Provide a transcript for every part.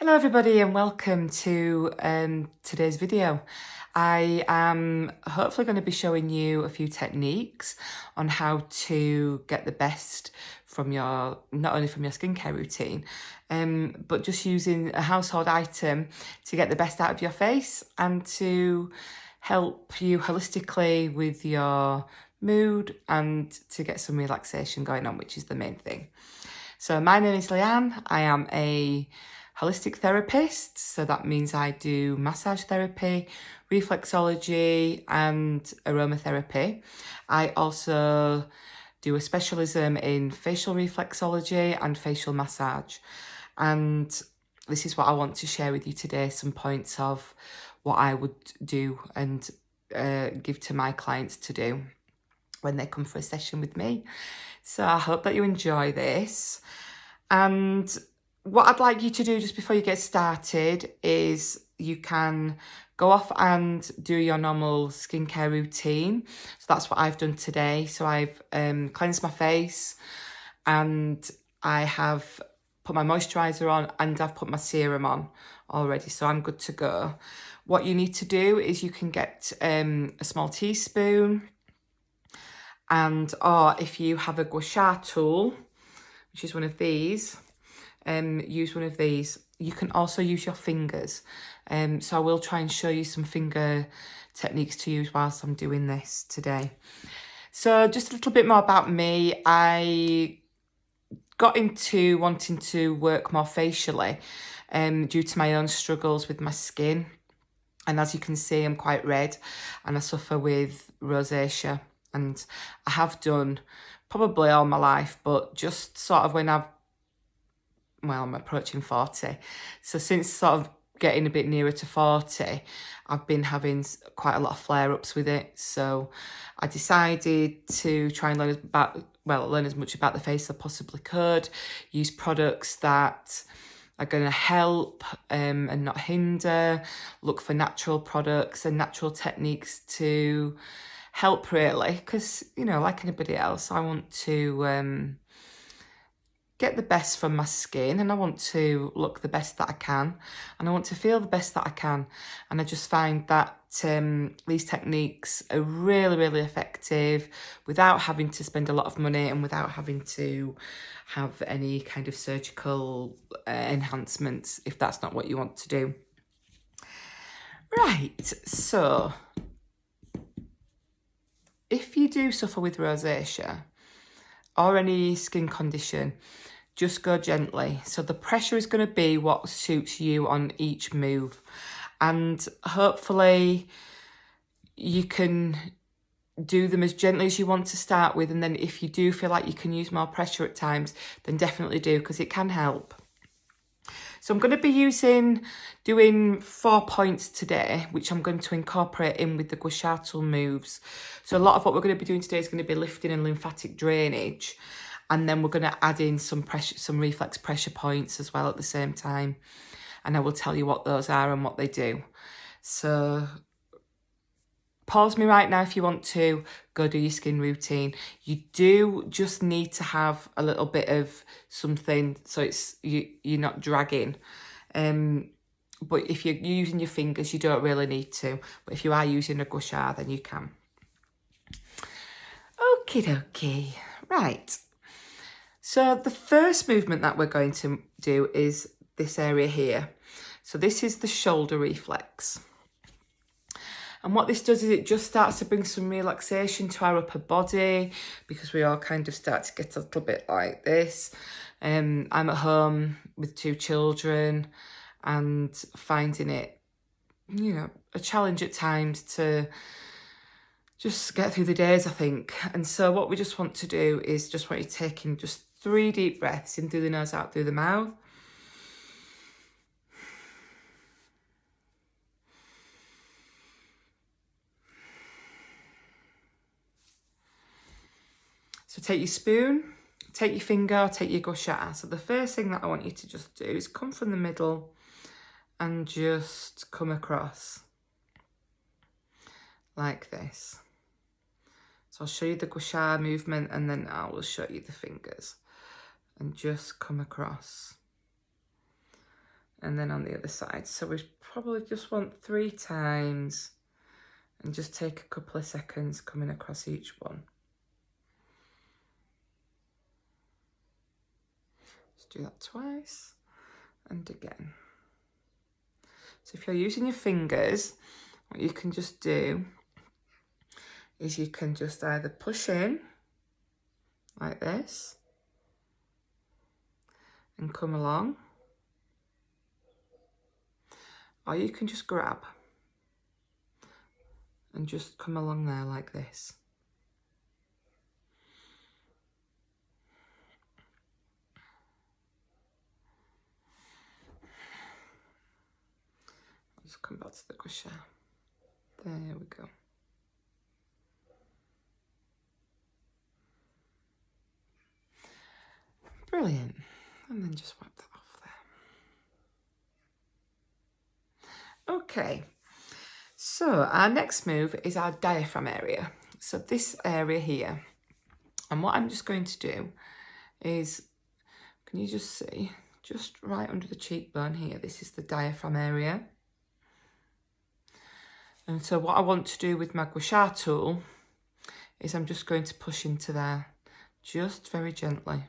Hello everybody and welcome to today's video. I am hopefully going to be showing you a few techniques on how to get the best from not only from your skincare routine, but just using a household item to get the best out of your face and to help you holistically with your mood and to get some relaxation going on, which is the main thing. So my name is Leanne. I am a holistic therapist, so that means I do massage therapy, reflexology and aromatherapy. I also do a specialism in facial reflexology and facial massage. And this is what I want to share with you today, some points of what I would do and give to my clients to do when they come for a session with me. So I hope that you enjoy this. And what I'd like you to do just before you get started is you can go off and do your normal skincare routine. So that's what I've done today. So I've cleansed my face and I have put my moisturiser on and I've put my serum on already. So I'm good to go. What you need to do is you can get a small teaspoon or if you have a guasha tool, which is one of these, use one of these. You can also use your fingers. So I will try and show you some finger techniques to use whilst I'm doing this today. So just a little bit more about me. I got into wanting to work more facially due to my own struggles with my skin. And as you can see, I'm quite red and I suffer with rosacea. And I have done probably all my life, but just sort of when I'm approaching 40. So since sort of getting a bit nearer to 40, I've been having quite a lot of flare-ups with it. So I decided to try and learn as much about the face as I possibly could, use products that are going to help and not hinder, look for natural products and natural techniques to help really, because, you know, like anybody else, I want to get the best from my skin and I want to look the best that I can and I want to feel the best that I can. And I just find that these techniques are really, really effective without having to spend a lot of money and without having to have any kind of surgical enhancements if that's not what you want to do. Right, so if you do suffer with rosacea or any skin condition, just go gently. So the pressure is going to be what suits you on each move. And hopefully you can do them as gently as you want to start with. And then if you do feel like you can use more pressure at times, then definitely do, because it can help. So I'm going to be doing 4 points today, which I'm going to incorporate in with the guasha tool moves. So a lot of what we're going to be doing today is going to be lifting and lymphatic drainage. And then we're going to add in some reflex pressure points as well at the same time. And I will tell you what those are and what they do. So pause me right now if you want to go do your skin routine. You do just need to have a little bit of something so you're not dragging. But if you're using your fingers, you don't really need to. But if you are using a guasha, then you can. Okie dokie. Right. So the first movement that we're going to do is this area here. So this is the shoulder reflex. And what this does is it just starts to bring some relaxation to our upper body, because we all kind of start to get a little bit like this. I'm at home with 2 children and finding it, you know, a challenge at times to just get through the days, I think. And so what we just want to do is just want you taking just 3 deep breaths in through the nose, out through the mouth. So take your spoon, take your finger, or take your guasha. So the first thing that I want you to just do is come from the middle and just come across like this. So I'll show you the guasha movement and then I will show you the fingers. And just come across and then on the other side. So we probably just want 3 times, and just take a couple of seconds coming across each one. Just do that twice and again. So if you're using your fingers, what you can just do is you can just either push in like this and come along, or you can just grab and just come along there like this. Just come back to the guasha. There we go. Brilliant. And then just wipe that off there. Okay. So our next move is our diaphragm area. So this area here. And what I'm just going to do is, can you just see, just right under the cheekbone here, this is the diaphragm area. And so what I want to do with my guasha tool is I'm just going to push into there, just very gently.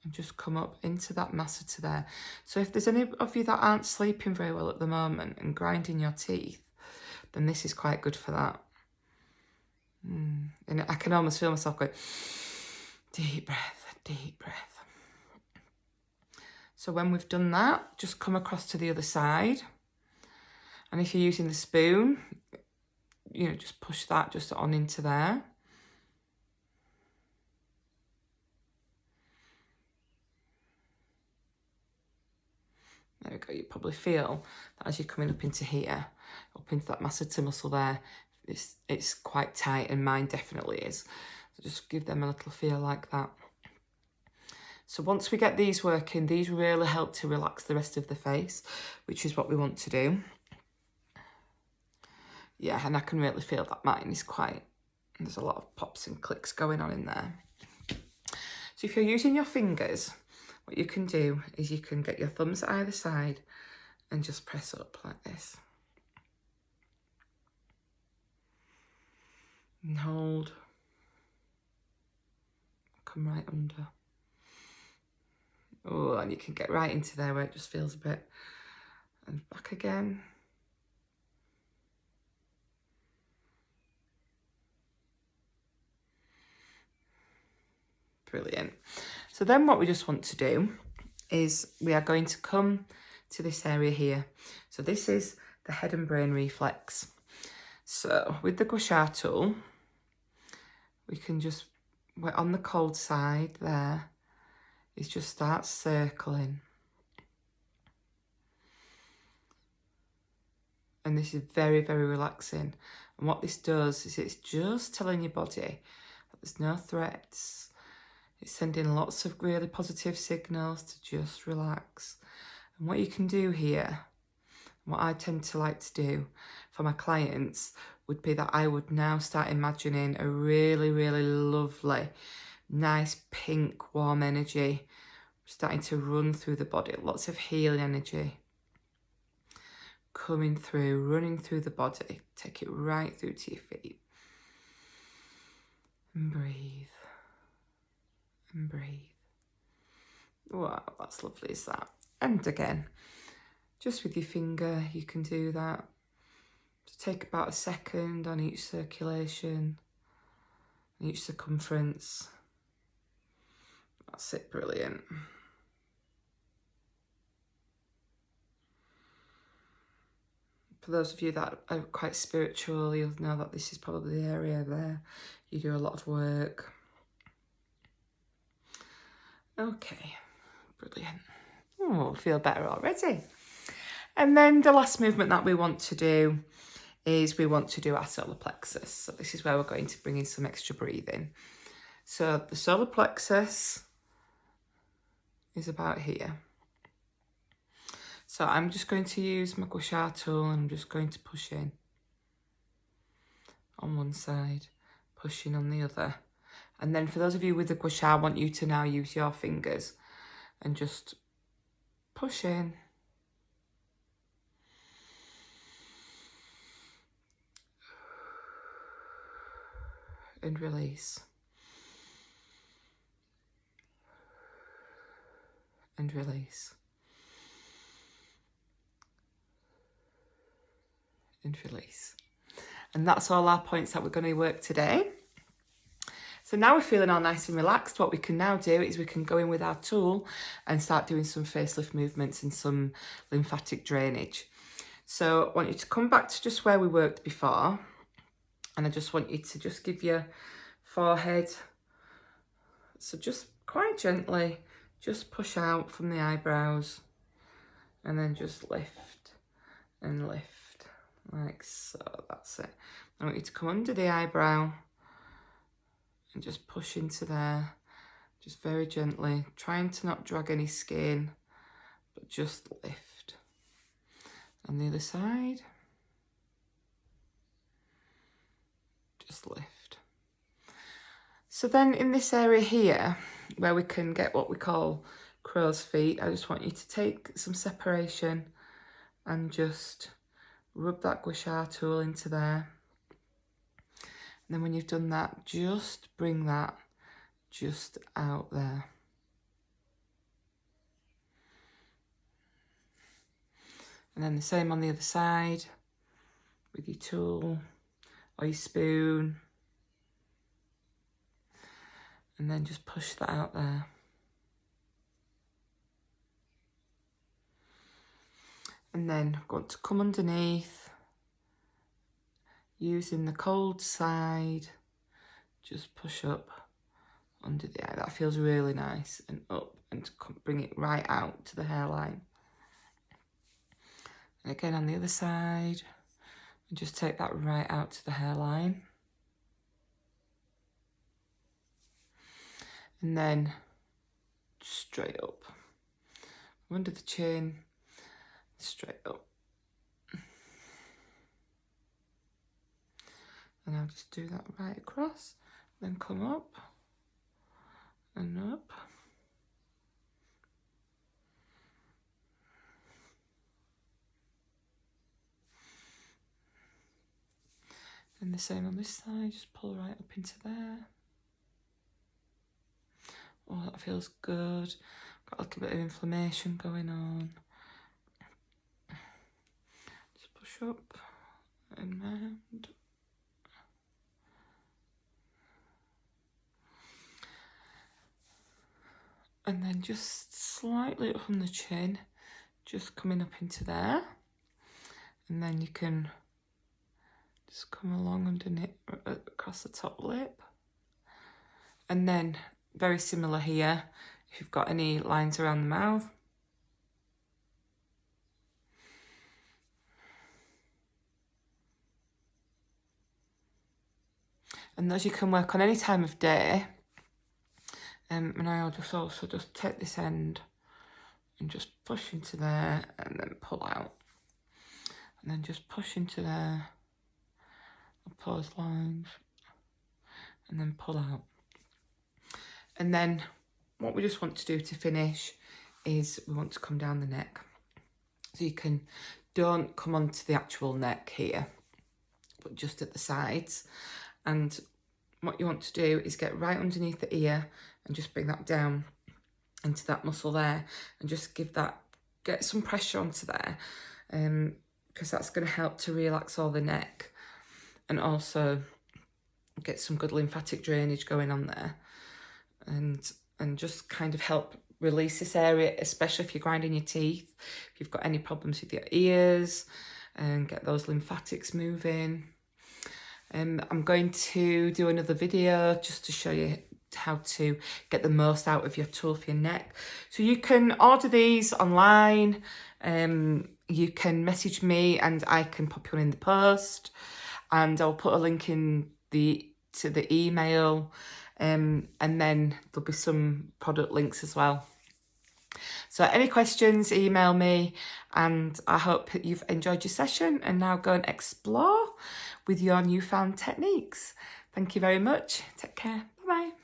And just come up into that masseter there. So if there's any of you that aren't sleeping very well at the moment and grinding your teeth, then this is quite good for that. And I can almost feel myself going, deep breath, deep breath. So when we've done that, just come across to the other side. And if you're using the spoon, you know, just push that just on into there. There we go. You probably feel that as you're coming up into here, up into that masseter muscle there, it's quite tight, and mine definitely is. So just give them a little feel like that. So once we get these working, these really help to relax the rest of the face, which is what we want to do. Yeah, and I can really feel that mine is quite, there's a lot of pops and clicks going on in there. So if you're using your fingers, what you can do is you can get your thumbs at either side and just press up like this. And hold. Come right under. Oh, and you can get right into there where it just feels a bit. And back again. Brilliant. So then what we just want to do is we are going to come to this area here. So this is the head and brain reflex. So with the guasha tool, we can just, we're on the cold side there, is just start circling. And this is very, very relaxing. And what this does is it's just telling your body that there's no threats. It's sending lots of really positive signals to just relax. And what you can do here, what I tend to like to do for my clients, would be that I would now start imagining a really, really lovely, nice pink warm energy starting to run through the body, lots of healing energy coming through, running through the body. Take it right through to your feet. And breathe. And breathe. Wow, that's lovely, is that? And again, just with your finger, you can do that. So take about a second on each circulation, each circumference. That's it, brilliant. For those of you that are quite spiritual, you'll know that this is probably the area there you do a lot of work. Okay, brilliant. Oh, I feel better already. And then the last movement that we want to do is we want to do our solar plexus. So this is where we're going to bring in some extra breathing. So the solar plexus is about here. So I'm just going to use my guasha tool and I'm just going to push in on one side, pushing on the other. And then for those of you with the guasha, I want you to now use your fingers and just push in. And release. And release. And release. And that's all our points that we're going to work today. So now we're feeling all nice and relaxed. What we can now do is we can go in with our tool and start doing some facelift movements and some lymphatic drainage. So I want you to come back to just where we worked before. And I just want you to just give your forehead. So just quite gently, just push out from the eyebrows. And then just lift and lift. Like so, that's it. I want you to come under the eyebrow. And just push into there, just very gently, trying to not drag any skin, but just lift. On the other side, just lift. So then in this area here, where we can get what we call crow's feet, I just want you to take some separation and just rub that guasha tool into there. And then when you've done that, just bring that just out there. And then the same on the other side with your tool or your spoon. And then just push that out there. And then I'm going to come underneath. Using the cold side, just push up under the eye. That feels really nice, and up, and bring it right out to the hairline. And again on the other side, and just take that right out to the hairline. And then straight up, under the chin, straight up. And I'll just do that right across, then come up and up. And the same on this side, just pull right up into there. Oh, that feels good. Got a little bit of inflammation going on. Just push up and round. And then just slightly up from the chin, just coming up into there. And then you can just come along underneath, across the top lip. And then, very similar here, if you've got any lines around the mouth. And those you can work on any time of day. And I'll just also just take this end and just push into there and then pull out. And then just push into there, pull those lines, and then pull out. And then what we just want to do to finish is we want to come down the neck. So you don't come onto the actual neck here, but just at the sides. And what you want to do is get right underneath the ear and just bring that down into that muscle there, and just get some pressure onto there, because that's going to help to relax all the neck and also get some good lymphatic drainage going on there, and just kind of help release this area, especially if you're grinding your teeth, if you've got any problems with your ears, and get those lymphatics moving. I'm going to do another video just to show you how to get the most out of your tool for your neck. So you can order these online. You can message me and I can pop you in the post, and I'll put a link in to the email, and then there'll be some product links as well. So any questions, email me, and I hope you've enjoyed your session, and now go and explore with your newfound techniques. Thank you very much. Take care. Bye-bye.